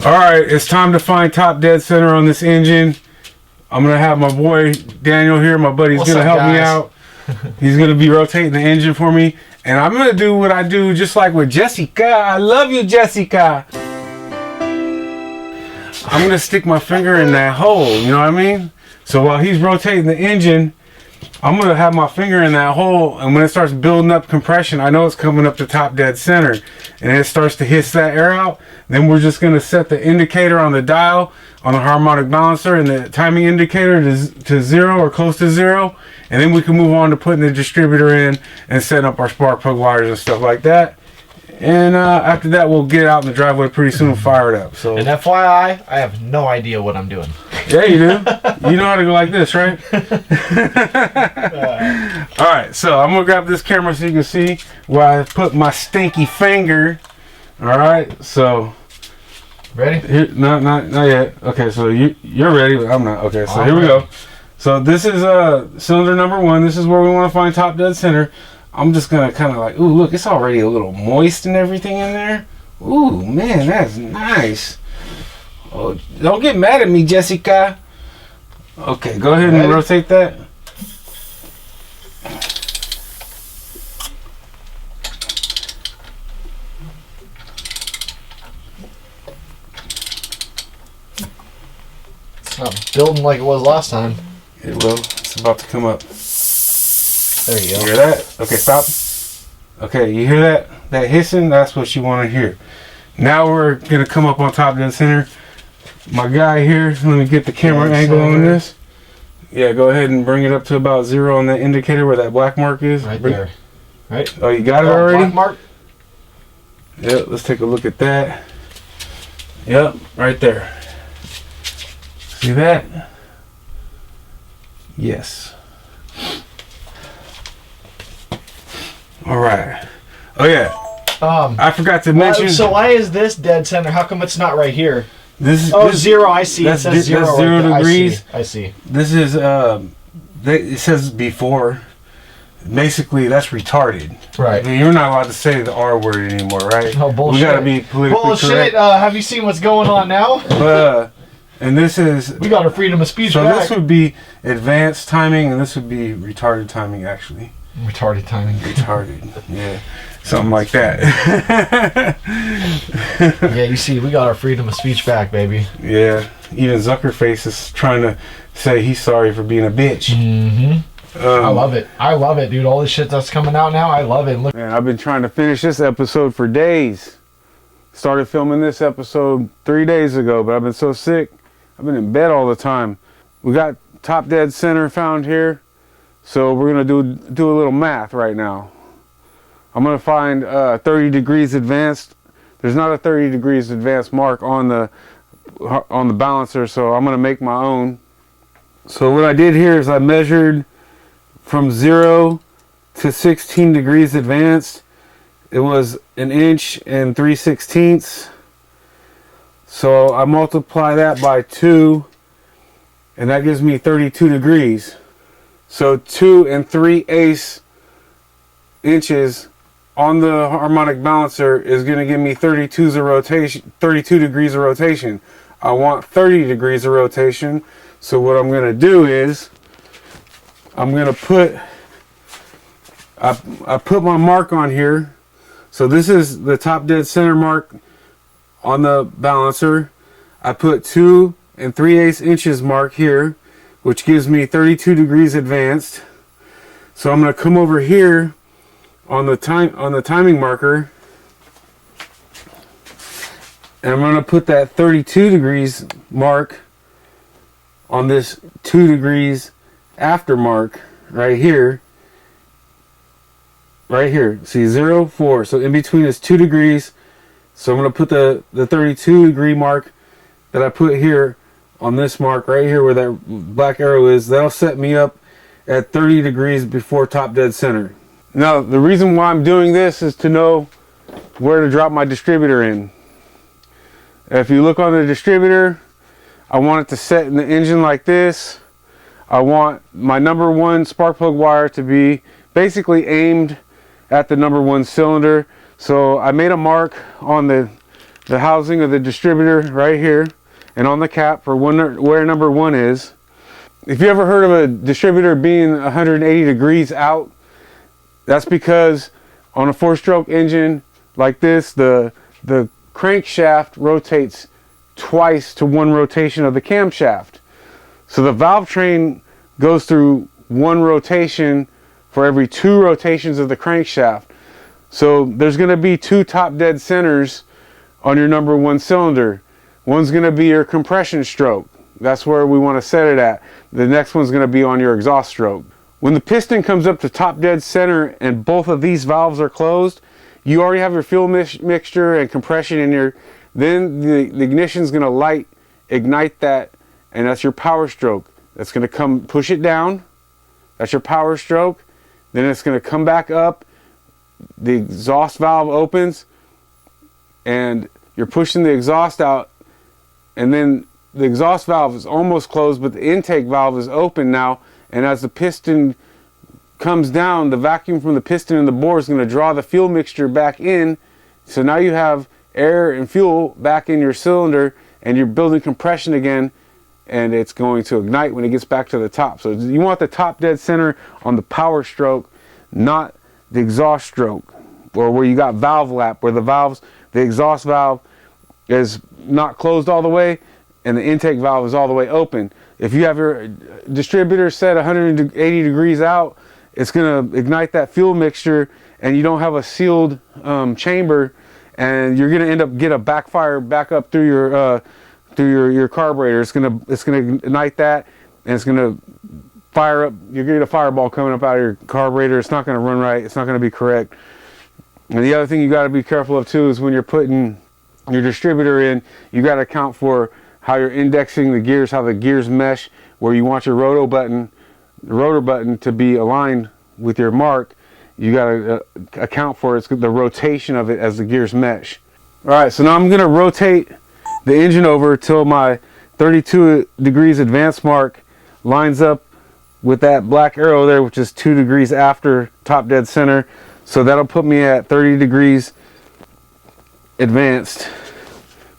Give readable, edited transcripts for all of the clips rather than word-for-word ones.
Alright, it's time to find top dead center on this engine. I'm going to have my boy Daniel here. My buddy's going to help me out. He's going to be rotating the engine for me. And I'm going to do what I do just like with Jessica. I love you, Jessica. I'm going to stick my finger in that hole, you know what I mean? So while he's rotating the engine, I'm going to have my finger in that hole, and when it starts building up compression, I know it's coming up to top dead center, and it starts to hiss that air out. Then we're just going to set the indicator on the dial, on the harmonic balancer, and the timing indicator to 0 or close to 0, and then we can move on to putting the distributor in and setting up our spark plug wires and stuff like that. And after that, we'll get out in the driveway pretty soon and fire it up. So, and FYI, I have no idea what I'm doing. Yeah, you do. You know how to go like this, right? Alright, so I'm going to grab this camera so you can see where I put my stinky finger. Alright, so... Ready? Here, not yet. Okay, so you're ready, but I'm not. Okay, so here we go. So this is cylinder number 1. This is where we want to find top dead center. I'm just going to kind of like, ooh, look, it's already a little moist and everything in there. Ooh, man, that's nice. Oh, don't get mad at me, Jessica. Okay, go ahead and rotate that. It's not building like it was last time. It will. It's about to come up. There you go. You hear that? Okay, stop. Okay, you hear that? That hissing? That's what you want to hear. Now we're going to come up on top dead center. My guy here, let me get the camera angle on this. Yeah, go ahead and bring it up to about 0 on that indicator where that black mark is. Right there. Right. Oh, you got it already? Black mark? Yep, let's take a look at that. Yep, right there. See that? Yes. Alright. Oh yeah. I forgot to mention. So why is this dead center? How come it's not right here? This is 0. I see. It says 0. That's 0 right degrees. I see. This is it says before. Basically, that's retarded. Right. I mean, you're not allowed to say the R word anymore, right? Oh, bullshit. We gotta be politically correct. Have you seen what's going on now? But and this is we got our freedom of speech. So back. this would be advanced timing, and this would be retarded timing, actually. Retarded timing. Retarded. Yeah. Something like that. Yeah, you see, we got our freedom of speech back, baby. Yeah. Even Zuckerface is trying to say he's sorry for being a bitch. Mm-hmm. I love it. I love it, dude. All this shit that's coming out now, I love it. Look, man, I've been trying to finish this episode for days. Started filming this episode 3 days ago, but I've been so sick. I've been in bed all the time. We got top dead center found here, so we're gonna do a little math right now. I'm gonna find 30 degrees advanced. There's not a 30 degrees advanced mark on the balancer, so I'm gonna make my own. So what I did here is I measured from 0 to 16 degrees advanced. It was 1 inch and 3/16. So I multiply that by 2, and that gives me 32 degrees. So 2 3/8 inches on the harmonic balancer is going to give me 32 degrees of rotation. I want 30 degrees of rotation. So what I'm going to do is I'm going to put I put my mark on here. So this is the top dead center mark on the balancer. I put 2 3/8 inches mark here, which gives me 32 degrees advanced. So I'm going to come over here on the timing marker, and I'm going to put that 32 degrees mark on this 2 degrees after mark right here. Right here. See, 0, 4. So in between is 2 degrees. So I'm going to put the 32 degree mark that I put here on this mark right here where that black arrow is. That'll set me up at 30 degrees before top dead center. Now, the reason why I'm doing this is to know where to drop my distributor in. If you look on the distributor, I want it to set in the engine like this. I want my number 1 spark plug wire to be basically aimed at the number 1 cylinder. So I made a mark on the the housing of the distributor right here, and on the cap for where number 1 is. If you ever heard of a distributor being 180 degrees out, that's because on a 4-stroke engine like this, the crankshaft rotates twice to 1 rotation of the camshaft. So the valve train goes through 1 rotation for every 2 rotations of the crankshaft. So there's going to be 2 top dead centers on your number 1 cylinder. One's going to be your compression stroke. That's where we want to set it at. The next one's going to be on your exhaust stroke. When the piston comes up to top dead center and both of these valves are closed, you already have your fuel mixture and compression in your, then the ignition's going to ignite that, and that's your power stroke. That's going to come push it down. That's your power stroke. Then it's going to come back up. The exhaust valve opens and you're pushing the exhaust out, and then the exhaust valve is almost closed, but the intake valve is open now, and as the piston comes down, the vacuum from the piston and the bore is going to draw the fuel mixture back in. So now you have air and fuel back in your cylinder, and you're building compression again, and it's going to ignite when it gets back to the top. So you want the top dead center on the power stroke, not the exhaust stroke, or where you got valve lap, where the exhaust valve is not closed all the way and the intake valve is all the way open. If you have your distributor set 180 degrees out, it's going to ignite that fuel mixture, and you don't have a sealed chamber, and you're going to end up get a backfire back up through your carburetor. It's going to ignite that, and it's going to fire up. You're going to get a fireball coming up out of your carburetor. It's not going to run right. It's not going to be correct. And the other thing you got to be careful of too is when you're putting your distributor in, you got to account for how you're indexing the gears, how the gears mesh, where you want your rotor button to be aligned with your mark. You got to account for the rotation of it as the gears mesh. All right, so now I'm going to rotate the engine over till my 32 degrees advance mark lines up with that black arrow there, which is 2 degrees after top dead center. So that'll put me at 30 degrees advanced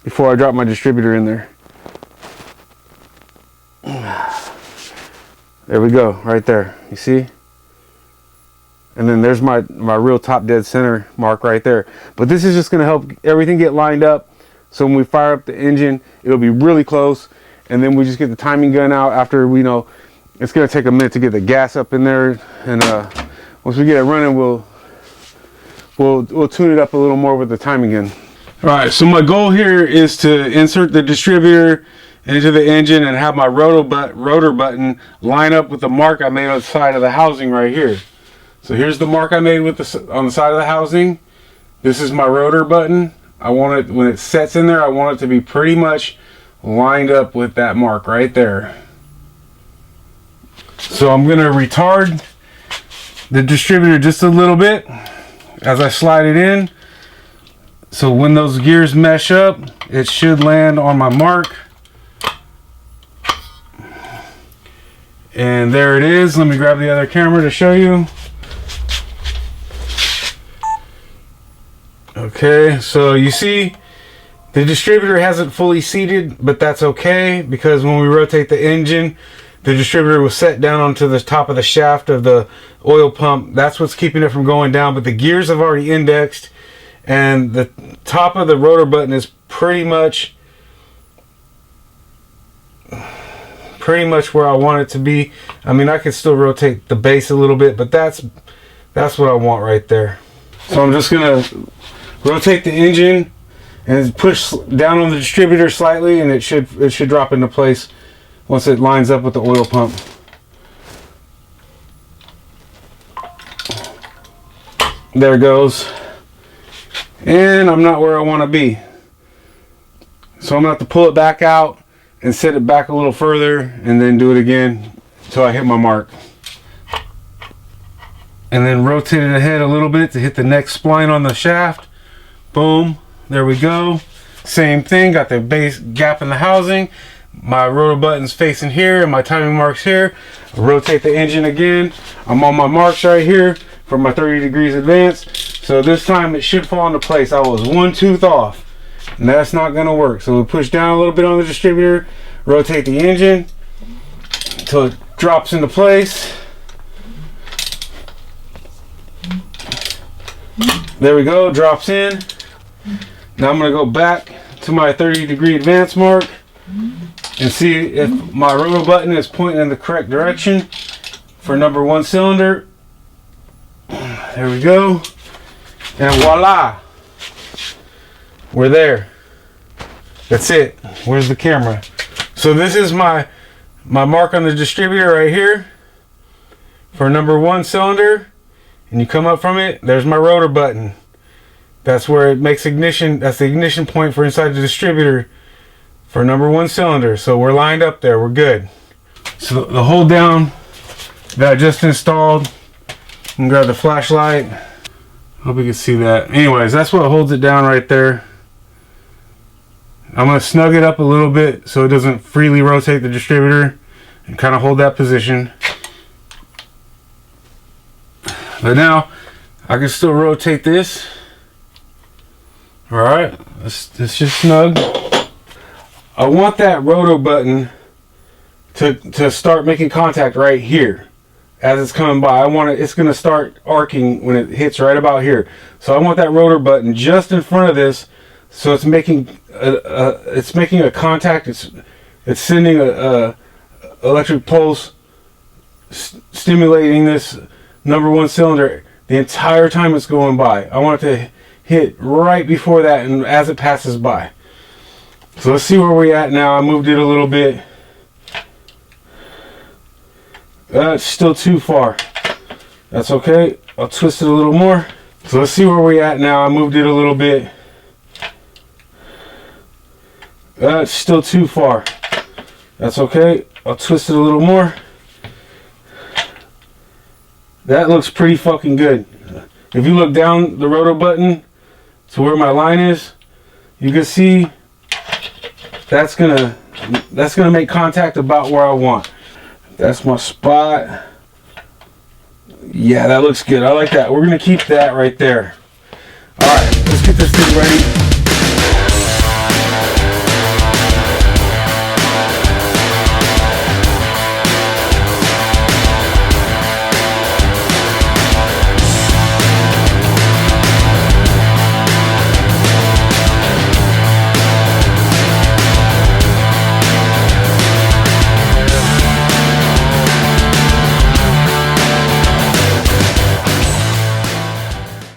before I drop my distributor in there. There we go, right there. You see? And then there's my real top dead center mark right there. But this is just going to help everything get lined up. So when we fire up the engine, it'll be really close. And then we just get the timing gun out after we know it's going to take a minute to get the gas up in there. And once we get it running, we'll tune it up a little more with the timing gun. All right, so my goal here is to insert the distributor into the engine and have my rotor button line up with the mark I made on the side of the housing right here. So here's the mark I made on the side of the housing. This is my rotor button. I want it, when it sets in there, I want it to be pretty much lined up with that mark right there. So I'm going to retard the distributor just a little bit as I slide it in. So when those gears mesh up, it should land on my mark. And there it is. Let me grab the other camera to show you. Okay, so you see the distributor hasn't fully seated, but that's okay because when we rotate the engine, the distributor was set down onto the top of the shaft of the oil pump. That's what's keeping it from going down, but the gears have already indexed, and the top of the rotor button is pretty much where I want it to be. I mean, I could still rotate the base a little bit, but that's what I want right there. So I'm just gonna rotate the engine and push down on the distributor slightly, and it should drop into place once it lines up with the oil pump. There it goes. And I'm not where I want to be. So I'm going to have to pull it back out and set it back a little further and then do it again until I hit my mark. And then rotate it ahead a little bit to hit the next spline on the shaft. Boom. There we go. Same thing. Got the base gap in the housing. My rotor button's facing here and my timing mark's here. Rotate the engine again. I'm on my marks right here for my 30 degrees advance. So this time it should fall into place. I was one tooth off. and that's not going to work. So we push down a little bit on the distributor, rotate the engine until it drops into place. There we go, drops in. Now I'm going to go back to my 30-degree advance mark and see if my rotor button is pointing in the correct direction for number 1 cylinder. There we go. And voila, we're there. That's it. Where's the camera? So this is my mark on the distributor right here for number 1 cylinder. And you come up from it, there's my rotor button. That's where it makes ignition. That's the ignition point for inside the distributor for number 1 cylinder. So we're lined up there. We're good. So the hold down that I just installed. I'm gonna grab the flashlight. Hope you can see that. Anyways, that's what holds it down right there. I'm gonna snug it up a little bit so it doesn't freely rotate the distributor and kind of hold that position. But now I can still rotate this. All right, it's just snug. I want that rotor button to start making contact right here as it's coming by. I want it. It's going to start arcing when it hits right about here. So I want that rotor button just in front of this, so it's making a contact. It's sending a electric pulse, stimulating this number 1 cylinder the entire time it's going by. I want it to hit right before that and as it passes by. So let's see where we're at now. I moved it a little bit. It's still too far. That's okay. I'll twist it a little more. So let's see where we're at now. I moved it a little bit. It's still too far. That's okay. I'll twist it a little more. That looks pretty fucking good. If you look down the rotor button to where my line is, you can see that's gonna make contact about where I want. That's my spot. Yeah, that looks good. I like that. We're gonna keep that right there. All right, let's get this thing ready.